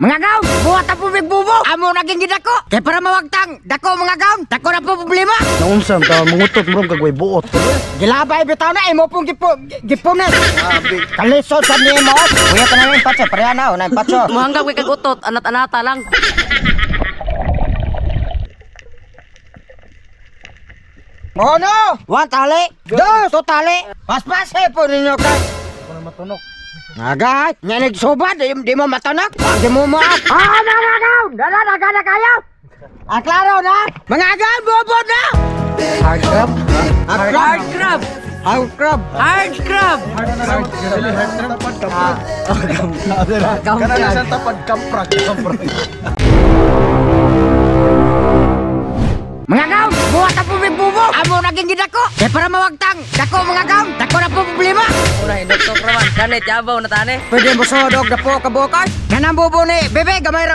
Mga gaon, buhat na po bigbubo. Amo naging gidako. Kaya para mawagtang, dako mga gaon. Dako na po problema. Naunsam ta mangutot mo kagway buot. Gilabay bitaw na imo pong gipunan. Kalisod sa nimo. Kuya pa namin patso, pareha na unay patso. Muhanggap kay kagutot, anat-anata lang. Ono! One tali, dos tali. Pas-pas po ninyo kay. Ako na matunok. Agay, nyanig soba, di mo matanak. Di mo maap. Mga gaon, dala na kayo. Klaro na. Mga gaon, bobo na. Hard crab. Hard crab. Hard crab. Hard crab. Kana isang tapad kamprak. Mga gaon, buhat na po bigbubo. Amo naging gidako. Kaya para mawagtang, dako mga gaon. Dako na po problema. Una, indoktok raman. Kanit, yabaw na tani. Pwede mo sodog na po kabukay. Kanang bubo ni bebe, gamay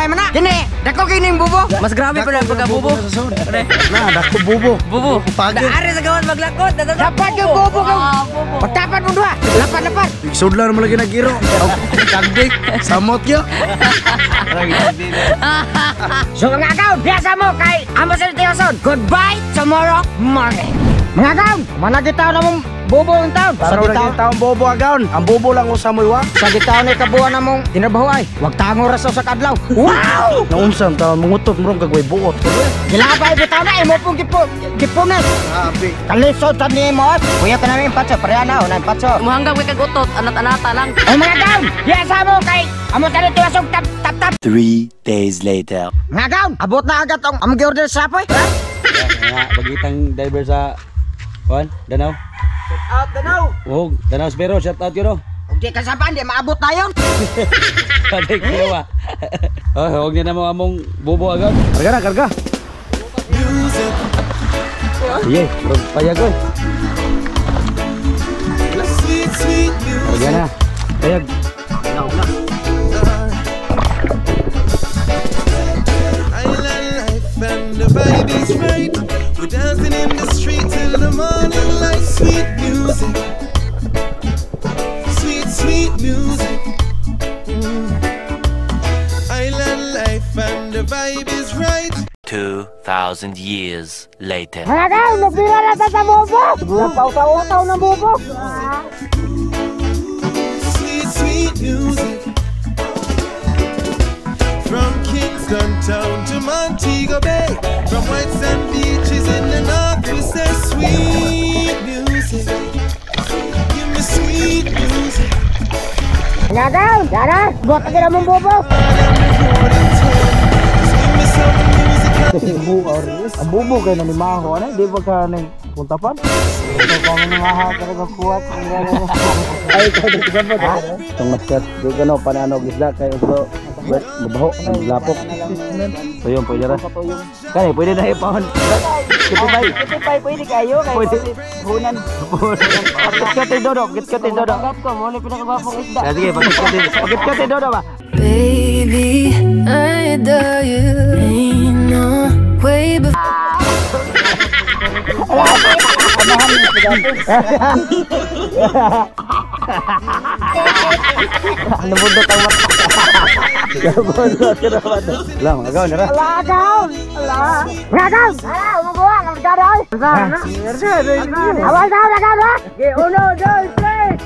man na. Kini, dako kining bubo. Mas grabe pa lang pagkabubo. Na dako bubo. Bubo. Pagi. Daari sa gawan maglakot. Dapat yung bubo ka. Pagtapat mo dua. Lapan. Sudlan mo lagi nagiro. Kagdik. Samot yo. So mga gaon, biasa mo kay amo sa tiyason. Goodbye tomorrow morning. Mga gaon, managitaw na mong bubo yung taon. Sa gitaw taong bobo agaon. Ang bobo lang usa mo wa. Sa gitaw na ikabuan na mong tinabahoy. Huwag tango raso sa kadlaw. Wow! Naunsam ta mangutot mo kagway buot. Gilabay bitaw na imo pong gipunan. Abi. Kalisod sa nimo. Kuya pa namin patso, pareha na unay patso. Muhanggap kay kagutot, anat-anata lang. O mga gaon, biasa mo kay amo sa tiyason tap. 3 days later. Mga gaon, abot na agad ang among gi-order sa apoy. Nga, bagitang driver sa Juan, Danau. Shout out Danau. Oh, Danau Spero, shout out yun, oh. Kung di ka saban, di maabot na yun. Paday kiwa. Oh, huwag niya na mga among bubo agad. Karga. Sige, payag ko. Karga na. Payag. The vibe is right. We're dancing in the street till the morning light. Sweet music, sweet music. Island life and the vibe is right. 2,000 years later. Mga gaon, nabira na sa bobo. Napaw-taw ng bobo. Sweet music. From Kingston town to Montego Bay, from white sand beaches in the north, we say sweet music. Give me sweet music. Mga gaon, dara, buhat na mong bobo. Give me some music. Ang bubo kay na limaho ana, di ba ka nang puntapan? Ito ka man maha ka kuwat. Ay ka dito ba? Itong maskat, di ka no, pananog isda kayo bro. Mabaho, lapok. Tuyong, pwede rin. Kani, pwede na ipahon. Kitipay, pwede kayo. Pwede. Hunan. Pagkit dodo. Agad ko, mo na pinakabapong isda. Sige, pagkit dodo ba? Baby, I adore you. Ain't no way before. Ano mo daw tawag? Lang, agaw na ra. Mga gaon, umuguha, nagdaroy. Awal daw, nagdaroy. Uno, dos, tres.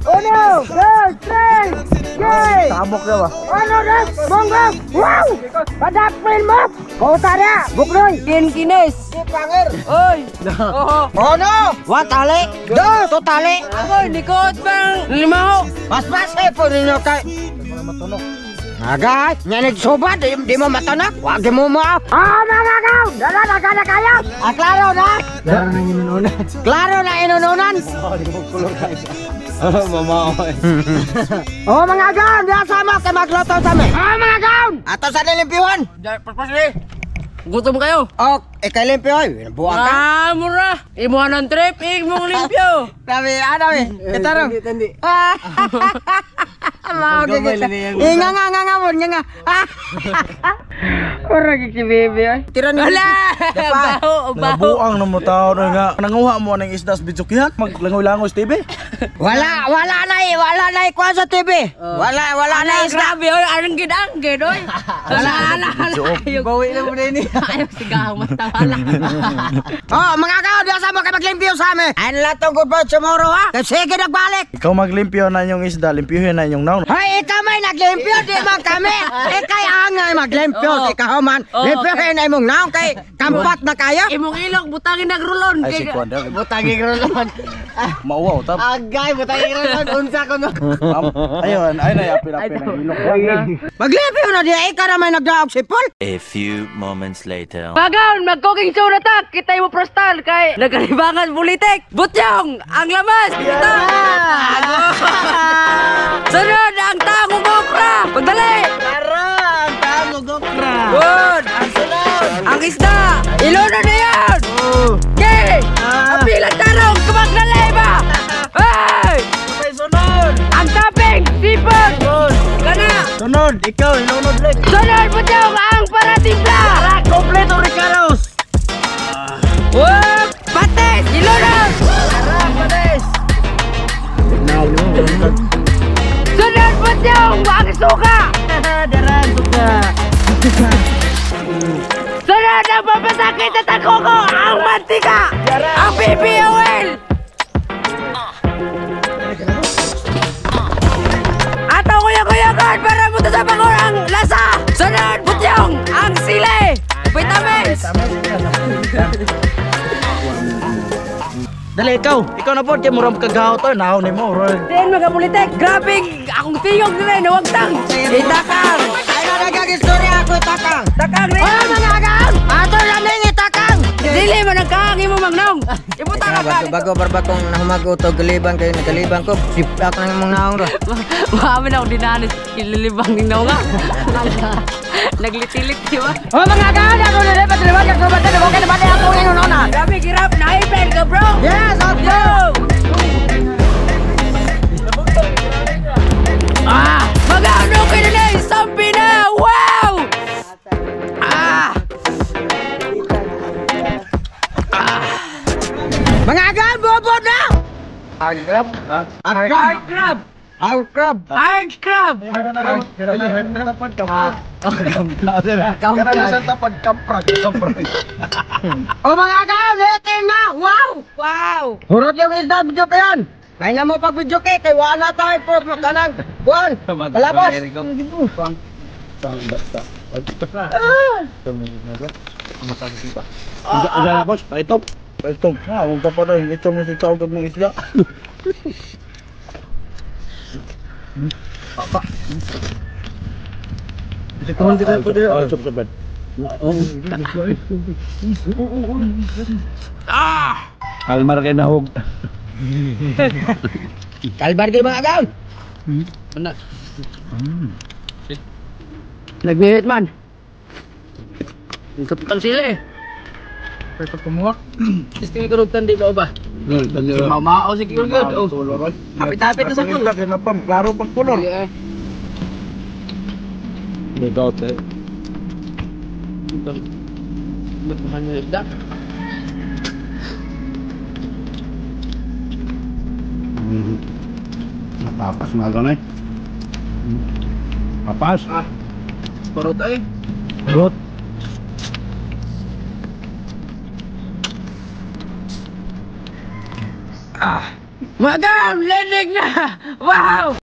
Uno, dos, tres. Tabok na ba? Uno, dos, monggo. Wow! Padakpin mo. Kauta na, buknoy. Kines. Oy. Uno, one tali, dos, tali. Amoy, likot bang limaho. Pas-pas po ninyo kay. Agay, nyanig soba, di mo matanak. Huwag mo maap. Mga gaon, dala na kayo. Klaro na. Dara nang inununan. Klaro na inununan. Mamaoy. Mga gaon, diya sama kay magluto sa amin. Mga gaon, ato sa nilimpyuhan. Pagpasli. Gutom kayo. Kay limpyo, buwan ka. Mura. Imuhan ng trip, mong limpyo. Sabi, ito rin. Tandi. Mau gigit. Nga. Orang si Bebe ay. Tira ni. Wala! Baho, baho. Nabuang na mo tao na nga. Nanguha mo ng isdas bitsukyan. Maglangoy-langoy sa TV. Wala na ikuha sa TV. Wala na isda. Grabe oy, anong gid oy. Wala. Bawi na mo na ini. Ayaw sigaw matawala. Oh, mga kaon, diya sa mo kayo maglimpyo sa amin. Ay nalatong good for tomorrow ha. Kasi sige nagbalik. Ikaw maglimpyo na yung isda, limpyuhin na yung naon. Hoy, ikaw may naglimpyo, di man kami. Ikay angay maglimpyo, ikaw man. Limpyohin na imong naong kay kampat na kayo. Imong ilog butangin nagrulon. Ay si Kwan. Butangin nagrulon. Mauwaw tab. Agay butangin nagrulon unsa ko no. Ayun, ay na yapin-yapin ang ilok. Maglimpyo na di, ikaw na may nagdaog si Paul. A few moments later. Pagaon, mag-cooking show na ta. Kita mo prostal kay nagkalibangan politik. Butyong, ang lamas. Kita. Sunod, ang tangong okra. Pagdali. Ang tamo gokra. Good. Ang isda. Ilona na yan. Okay. Ang bilang tarong, kumagdali ba? Hey. Sabay sunod. Ang topping, sipon. Kana. Sunod, ikaw ilunod lek. Sunod, Butyong, ang paratimpla. Kompleto Ricaros. Whoop. Pates, ilunod. Sunod, Butyong, ang suka. Daran suka. Sunod ang papasakit at ang koko, ang mantika, ang baby oil. At ang kuya-kuyakan para mo sa bangon ang lasa. Sunod, Butyong, ang sili, vitamins. Dali ikaw na po kay muram kagaw to, naon ni mo. Then mga politek, grabe, akong tingog nila, nawagtang. Itakang, Ay na nagagistorya ako itakang. takang rin. Oh, mga agang! Ato na ning itakang! Dili man nagkaang imo magnong. Ibuta ka pa. Bago barbakong nahumago to galibang kayo nagalibang ko. Siplak na mong naong ro. Mami na ako dinanis, kililibang din daw nga. Naglitilit, di ba? Oh, mga agang! Ano na rin? Patiliwan ka kumata na huwag ka naman ako ngayon na. Grabe, girap, naipel ka bro! Yes, of Yo! Mag-ano ka na na! Sampi na! Wow! Mga agang! Bobo na! Hard crab! Our crab! Hard crab! Oh, mga agang! Letin na! Wow! Wow! Hurot yung isda, video ka yan! Kaya na mo pag video kay wala tayo po makanang buwan! Palabas! Ada bos, paitop. Paitop. Ha, wag pa rin ito mo si tawag ng isda. Apa? Ito ko hindi ko dito. Oh, stop stop. Kalmar kay nahog. Kalbar kayo mga agang! Nag-merit man! Kapitan sila eh! Pwede kumuha. Isting ikarutan di ba ba? Mamao si Kiyurgod! Hapit-hapit na sa kulo! Klaro pag kulor. Dito te. Ba't mahal nyo isda? Napapas nga ganay. Papas. Parot ay! Rot. Madam! Lenig na! Wow!